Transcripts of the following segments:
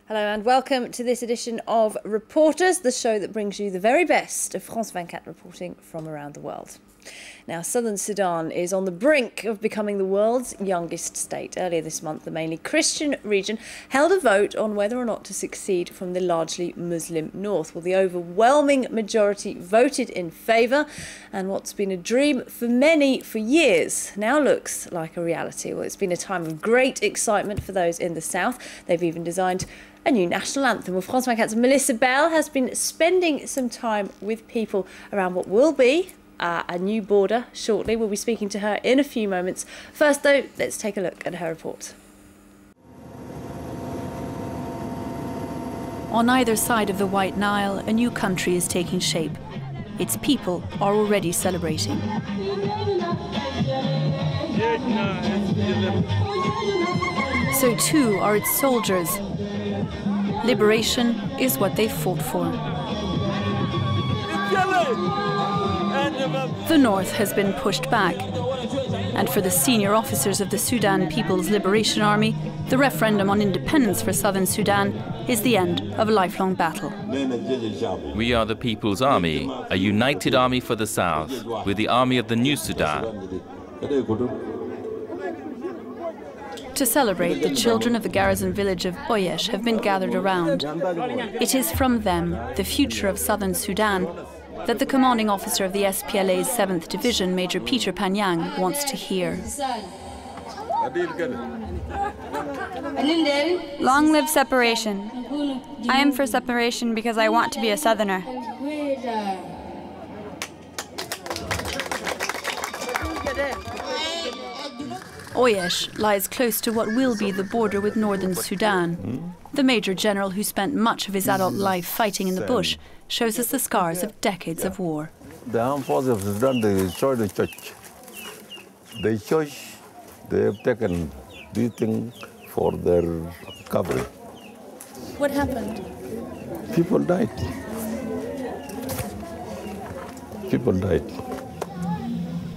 Hello and welcome to this edition of Reporters, the show that brings you the very best of France 24 reporting from around the world. Now, Southern Sudan is on the brink of becoming the world's youngest state. Earlier this month, the mainly Christian region held a vote on whether or not to secede from the largely Muslim north. Well, the overwhelming majority voted in favour, and what's been a dream for many for years now looks like a reality. Well, it's been a time of great excitement for those in the south. They've even designed a new national anthem. Well, France 24's Melissa Bell has been spending some time with people around what will be a new border shortly. We'll be speaking to her in a few moments. First, though, let's take a look at her report. On either side of the White Nile, a new country is taking shape. Its people are already celebrating. So too are its soldiers. Liberation is what they fought for. The north has been pushed back, and for the senior officers of the Sudan People's Liberation Army, the referendum on independence for Southern Sudan is the end of a lifelong battle. We are the People's Army, a united army for the south. We're the army of the new Sudan. To celebrate, the children of the garrison village of Oyesh have been gathered around. It is from them, the future of Southern Sudan, that the commanding officer of the SPLA's 7th Division, Major Peter Panyang, wants to hear. Long live separation. I am for separation because I want to be a Southerner. Oyesh lies close to what will be the border with northern Sudan. The Major General, who spent much of his adult life fighting in the bush, shows us the scars of decades of war. The armed forces of Sudan, they destroyed the church. The church, they have taken these things for their covering. What happened? People died. People died.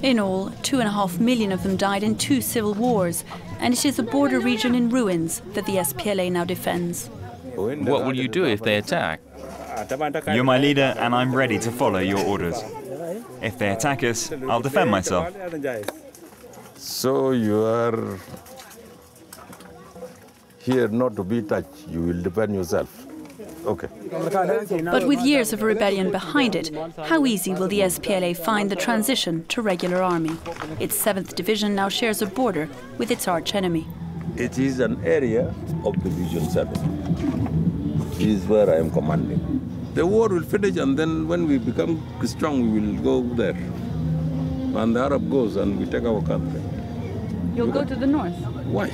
In all, 2.5 million of them died in 2 civil wars, and it is a border region in ruins that the SPLA now defends. What will you do if they attack? You're my leader, and I'm ready to follow your orders. If they attack us, I'll defend myself. So you are here not to be touched. You will defend yourself. Okay. But with years of rebellion behind it, how easy will the SPLA find the transition to regular army? Its 7th Division now shares a border with its arch-enemy. It is an area of Division 7. This is where I am commanding. The war will finish, and then when we become strong, we will go there. And the Arab goes, and we take our country. You'll go to the north? Why?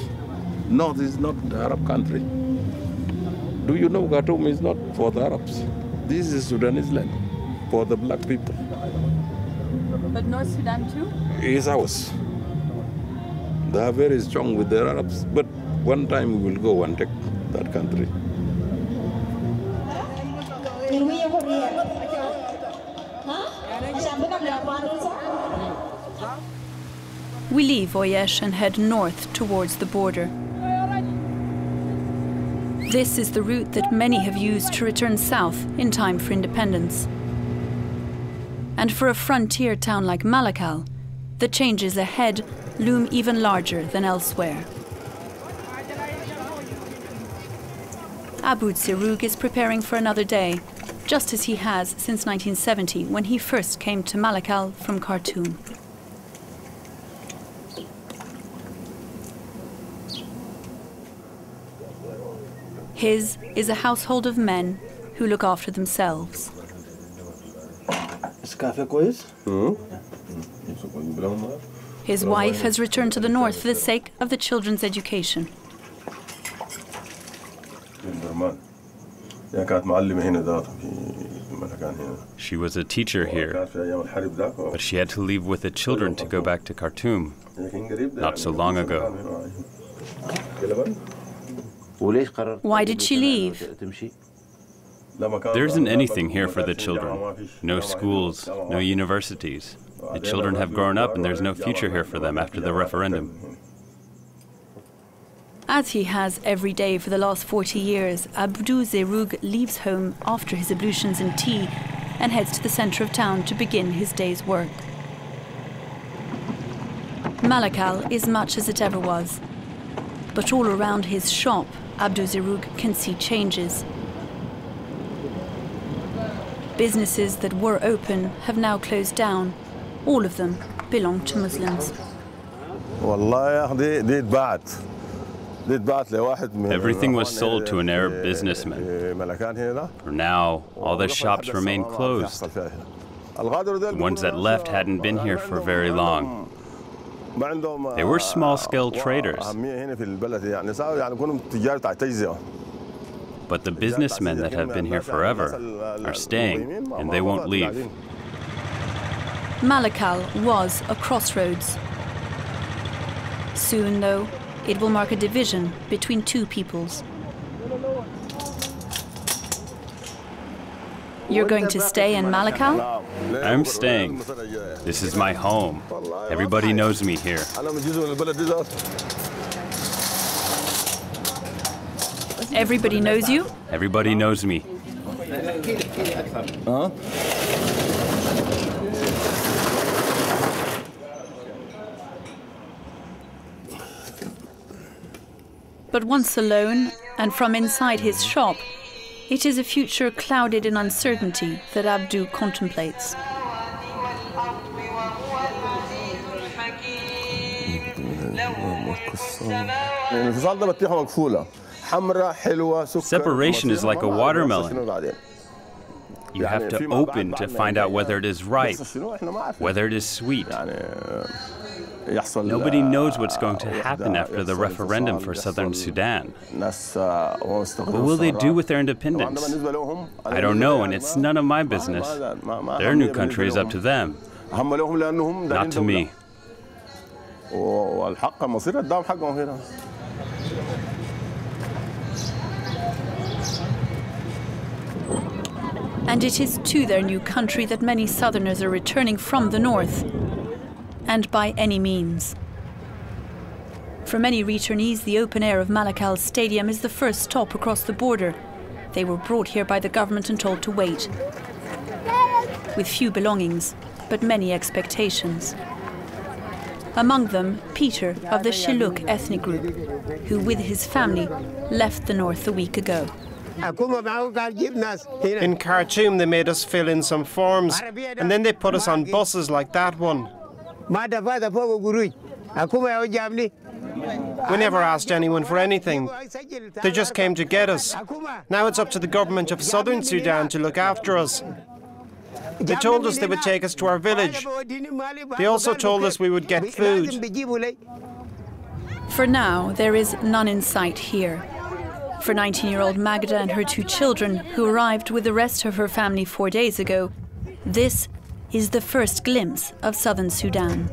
North is not the Arab country. Do you know Khartoum is not for the Arabs? This is Sudanese land for the black people. But North Sudan too? It's ours. They are very strong with the Arabs, but one time we will go and take that country. We leave Oyesh and head north towards the border. This is the route that many have used to return south in time for independence. And for a frontier town like Malakal, the changes ahead loom even larger than elsewhere. Abu Tsirug is preparing for another day, just as he has since 1970, when he first came to Malakal from Khartoum. His is a household of men who look after themselves. His wife has returned to the north for the sake of the children's education. She was a teacher here, but she had to leave with the children to go back to Khartoum not so long ago. Why did she leave? There isn't anything here for the children. No schools, no universities. The children have grown up and there's no future here for them after the referendum. As he has every day for the last 40 years, Abdou Zeroug leaves home after his ablutions and tea and heads to the centre of town to begin his day's work. Malakal is much as it ever was, but all around his shop, Abdou Zeroug can see changes. Businesses that were open have now closed down. All of them belong to Muslims. Everything was sold to an Arab businessman. For now, all the shops remain closed. The ones that left hadn't been here for very long. They were small-scale traders. But the businessmen that have been here forever are staying, and they won't leave. Malakal was a crossroads. Soon, though, it will mark a division between two peoples. You're going to stay in Malakal? I'm staying. This is my home. Everybody knows me here. Everybody knows you? Everybody knows me. But once alone, and from inside his shop, it is a future clouded in uncertainty that Abdou contemplates. Separation is like a watermelon. You have to open to find out whether it is ripe, whether it is sweet. Nobody knows what's going to happen after the referendum for Southern Sudan. What will they do with their independence? I don't know, and it's none of my business. Their new country is up to them, not to me. And it is to their new country that many Southerners are returning from the north, and by any means. For many returnees, the open air of Malakal Stadium is the first stop across the border. They were brought here by the government and told to wait, with few belongings, but many expectations. Among them, Peter of the Shilluk ethnic group, who with his family left the north a week ago. In Khartoum, they made us fill in some forms, and then they put us on buses like that one. We never asked anyone for anything. They just came to get us. Now it's up to the government of Southern Sudan to look after us. They told us they would take us to our village. They also told us we would get food. For now, there is none in sight here. For 19-year-old Magda and her two children, who arrived with the rest of her family 4 days ago, this is the first glimpse of Southern Sudan.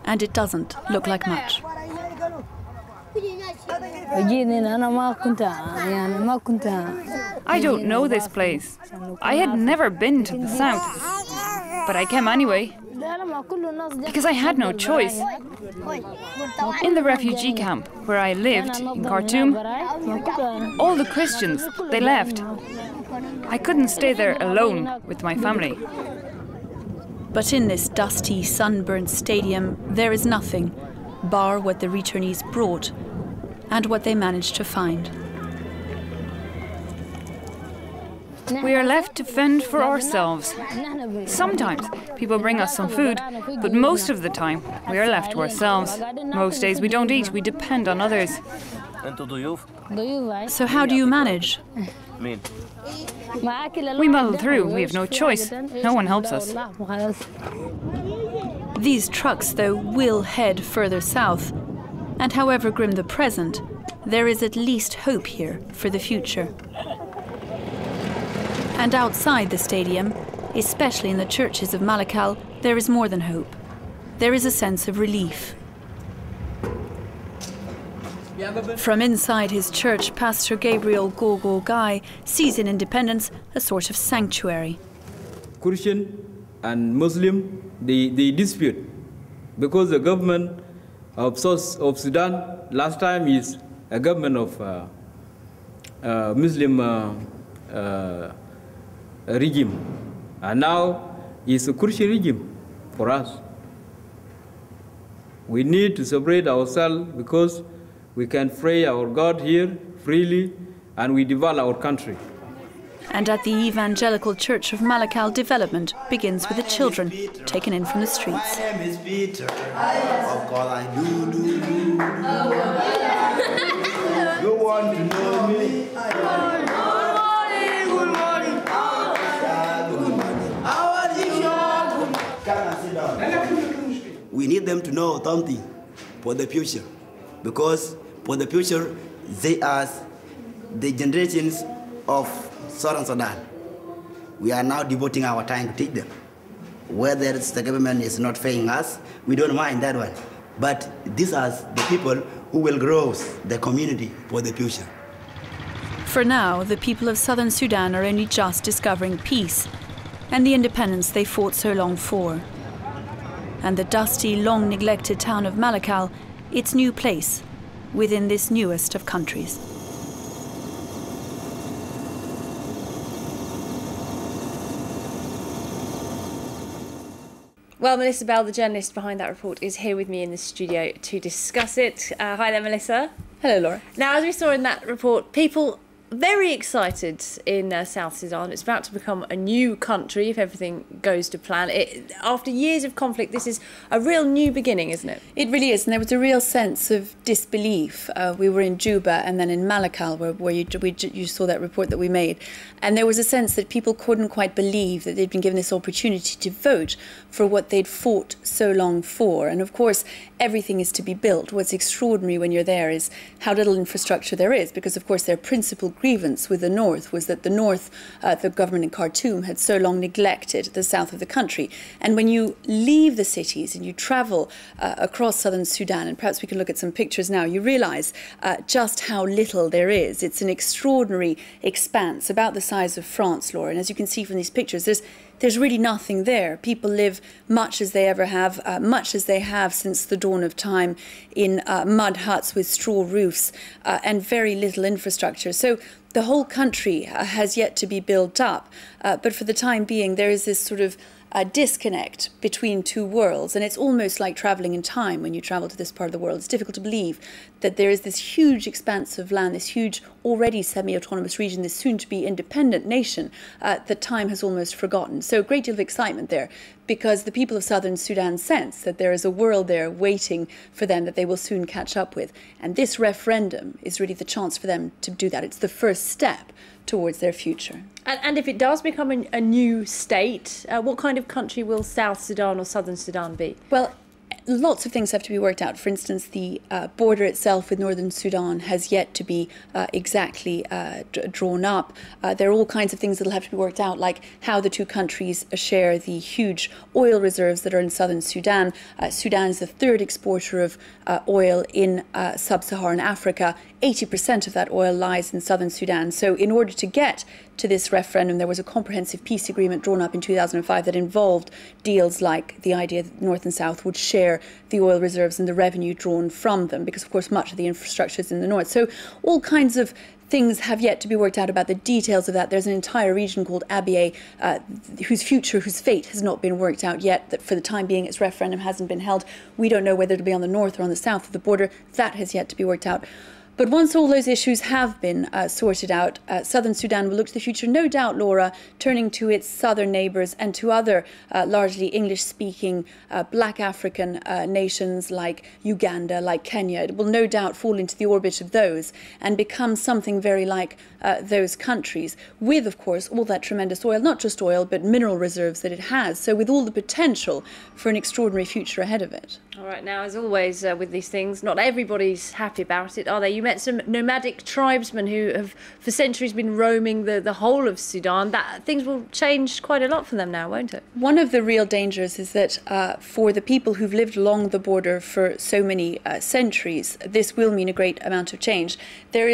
And it doesn't look like much. I don't know this place. I had never been to the south, but I came anyway, because I had no choice. In the refugee camp where I lived, in Khartoum, all the Christians, they left. I couldn't stay there alone with my family. But in this dusty, sunburnt stadium, there is nothing, bar what the returnees brought and what they managed to find. We are left to fend for ourselves. Sometimes people bring us some food, but most of the time we are left to ourselves. Most days we don't eat, we depend on others. So how do you manage? We muddle through, we have no choice. No one helps us. These trucks, though, will head further south. And however grim the present, there is at least hope here for the future. And outside the stadium, especially in the churches of Malakal, there is more than hope. There is a sense of relief. From inside his church, Pastor Gabriel Gogo Gai sees in independence a sort of sanctuary. Christian and Muslim, they dispute because the government of Sudan. Last time is a government of Muslim regime, and now it's a Christian regime for us. We need to separate ourselves because we can pray our God here freely and we develop our country. And at the Evangelical Church of Malakal, development begins with the children taken in from the streets. My name is Peter. Of course I do. You want to know me? Good morning. How are you? Come and sit down. We need them to know something for the future, because for the future they are the generations of South Sudan. We are now devoting our time to teach them. Whether the government is not paying us, we don't mind that one. But these are the people who will grow the community for the future. For now, the people of southern Sudan are only just discovering peace and the independence they fought so long for. And the dusty, long-neglected town of Malakal, its new place within this newest of countries. Well, Melissa Bell, the journalist behind that report, is here with me in the studio to discuss it. Hi there, Melissa. Hello, Laura. Now, as we saw in that report, people very excited in South Sudan. It's about to become a new country if everything goes to plan. After years of conflict, this is a real new beginning, isn't it? It really is, and there was a real sense of disbelief. We were in Juba and then in Malakal, where you saw that report that we made, and there was a sense that people couldn't quite believe that they'd been given this opportunity to vote for what they'd fought so long for. And of course, everything is to be built. What's extraordinary when you're there is how little infrastructure there is, because of course their principal grievance with the north was that the north, the government in Khartoum, had so long neglected the south of the country. And when you leave the cities and you travel across southern Sudan, and perhaps we can look at some pictures now, you realise just how little there is. It's an extraordinary expanse, about the size of France, Laura. And as you can see from these pictures, there's really nothing there. People live much as they ever have, much as they have since the dawn of time, in mud huts with straw roofs and very little infrastructure. So the whole country has yet to be built up. But for the time being, there is this sort of disconnect between two worlds, and it's almost like traveling in time when you travel to this part of the world. It's difficult to believe that there is this huge expanse of land, this huge already semi-autonomous region, this soon-to-be independent nation that time has almost forgotten. So a great deal of excitement there, because the people of southern Sudan sense that there is a world there waiting for them that they will soon catch up with. And this referendum is really the chance for them to do that. It's the first step towards their future. And if it does become a new state, what kind of country will South Sudan or Southern Sudan be? Well, lots of things have to be worked out. For instance, the border itself with northern Sudan has yet to be exactly drawn up. There are all kinds of things that will have to be worked out, like how the two countries share the huge oil reserves that are in southern Sudan. Sudan is the third exporter of oil in sub-Saharan Africa. 80% of that oil lies in southern Sudan. So in order to get to this referendum, there was a comprehensive peace agreement drawn up in 2005 that involved deals like the idea that North and South would share the oil reserves and the revenue drawn from them, because of course much of the infrastructure is in the north. So all kinds of things have yet to be worked out about the details of that. There's an entire region called Abyei whose fate has not been worked out yet, that for the time being its referendum hasn't been held. We don't know whether it'll be on the north or on the south of the border. That has yet to be worked out. But once all those issues have been sorted out, southern Sudan will look to the future, no doubt, Laura, turning to its southern neighbours and to other largely English-speaking black African nations like Uganda, like Kenya. It will no doubt fall into the orbit of those and become something very like those countries, with, of course, all that tremendous oil, not just oil, but mineral reserves that it has. So with all the potential for an extraordinary future ahead of it. All right, now, as always with these things, not everybody's happy about it, are they? You met some nomadic tribesmen who have for centuries been roaming the whole of Sudan. That things will change quite a lot for them now, won't it? One of the real dangers is that for the people who've lived along the border for so many centuries, this will mean a great amount of change. There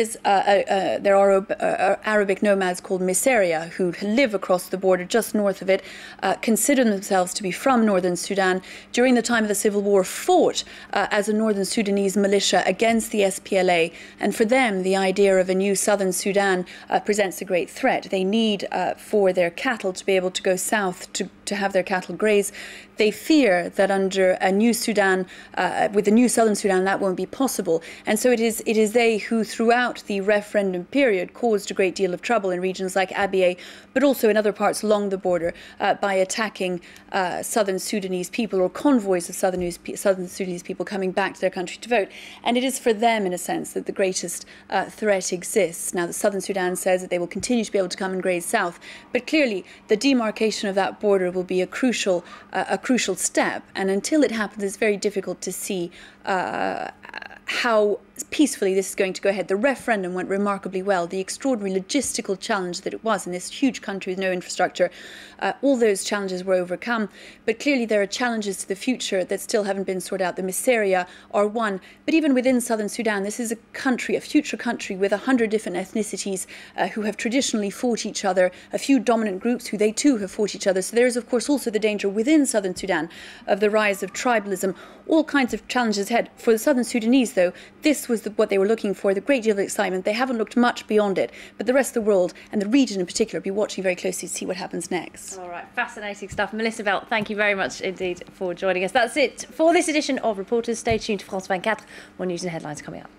are Arabic nomads called Miseria who live across the border just north of it, consider themselves to be from northern Sudan. During the time of the civil war, fought as a northern Sudanese militia against the SPLA, and for them the idea of a new southern Sudan presents a great threat. They need for their cattle to be able to go south to have their cattle graze. They fear that under a new Sudan, with a new southern Sudan, that won't be possible. And so it is they who, throughout the referendum period, caused a great deal of trouble in regions like Abyei, but also in other parts along the border, by attacking southern Sudanese people or convoys of southern Sudanese people coming back to their country to vote. And it is for them, in a sense, that the greatest threat exists. Now, the southern Sudan says that they will continue to be able to come and graze south, but clearly the demarcation of that border will be a crucial step, and until it happens, it's very difficult to see how peacefully this is going to go ahead. The referendum went remarkably well. The extraordinary logistical challenge that it was in this huge country with no infrastructure, all those challenges were overcome. But clearly there are challenges to the future that still haven't been sorted out. The Miseria are one. But even within southern Sudan, this is a country, a future country with 100 different ethnicities who have traditionally fought each other, a few dominant groups who they too have fought each other. So there is, of course, also the danger within southern Sudan of the rise of tribalism, all kinds of challenges ahead. For the southern Sudanese, though, this was what they were looking for, the great deal of excitement. They haven't looked much beyond it, but the rest of the world and the region in particular will be watching very closely to see what happens next. All right, fascinating stuff. Melissa Velt, thank you very much indeed for joining us. That's it for this edition of Reporters. Stay tuned to France 24. More news and headlines coming up.